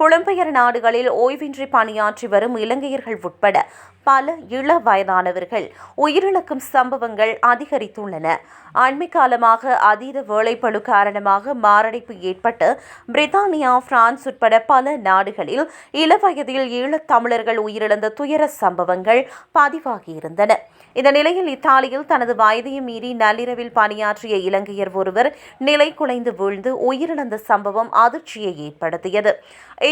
புலம்பெயர் நாடுகளில் ஓய்வின்றி பணியாற்றி வரும் இலங்கையர்கள் உட்பட பல இள வயதானவர்கள் உயிரிழக்கும் சம்பவங்கள் அதிகரித்துள்ளன. அண்மை காலமாக அதீத வேலைப்பளு காரணமாக மாரடைப்பு ஏற்பட்டு பிரித்தானியா, பிரான்ஸ் உட்பட பல நாடுகளில் இளவயதில் ஈழத் தமிழர்கள் உயிரிழந்த துயர சம்பவங்கள் பதிவாகியிருந்தன. இந்த நிலையில் இத்தாலியில் தனது வயதையும் மீறி நள்ளிரவில் பணியாற்றிய இலங்கையர் ஒருவர் நிலை குலைந்து வீழ்ந்து உயிரிழந்த சம்பவம் அதிர்ச்சியை ஏற்படுத்தியது.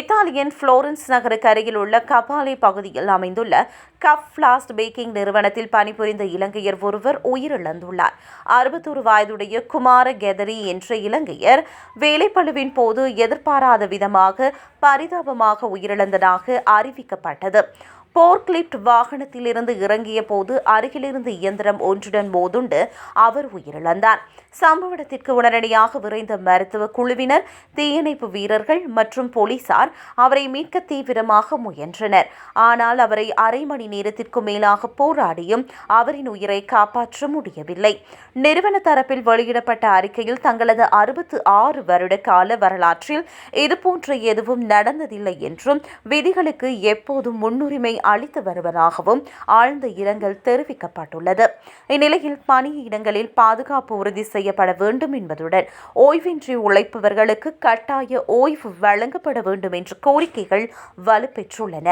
இத்தாலியின் புளோரன்ஸ் நகருக்கு அருகில் உள்ள கபாலே பகுதியில் அமைந்துள்ள கப் ஃபிளாஸ்ட் பேக்கிங் நிறுவனத்தில் பணிபுரிந்த இலங்கையர் ஒருவர் உயிரிழந்துள்ளார். 61 வயதுடைய குமார கெதரி என்ற இலங்கையர் வேலைப்பளுவின் போது எதிர்பாராத விதமாக பரிதாபமாக உயிரிழந்ததாக அறிவிக்கப்பட்டது. போர்க்லிப்ட் வாகனத்திலிருந்து இறங்கிய போது அருகிலிருந்து இயந்திரம் ஒன்றுடன் மோதுண்டு அவர் உயிரிழந்தார். சம்பவ இடத்திற்கு உடனடியாக விரைந்த மருத்துவ குழுவினர், தீயணைப்பு வீரர்கள் மற்றும் போலீசார் அவரை மீட்க தீவிரமாக முயன்றனர். ஆனால் அவரை அரை மணி நேரத்திற்கு மேலாக போராடியும் அவரின் உயிரை காப்பாற்ற முடியவில்லை. நிறுவன தரப்பில் வெளியிடப்பட்ட அறிக்கையில் தங்களது 66 வருட கால வரலாற்றில் இதுபோன்ற எதுவும் நடந்ததில்லை என்றும் விதிகளுக்கு எப்போதும் முன்னுரிமை அளித்து வருவதாகவும் ஆழ்ந்த இரங்கல் தெரிவிக்கப்பட்டுள்ளது. இந்நிலையில் பணியிடங்களில் பாதுகாப்பு உறுதி செய்யப்பட வேண்டும் என்பதுடன் ஓய்வின்றி உழைப்பவர்களுக்கு கட்டாய ஓய்வு வழங்கப்பட வேண்டும் என்ற கோரிக்கைகள் வலுப்பெற்றுள்ளன.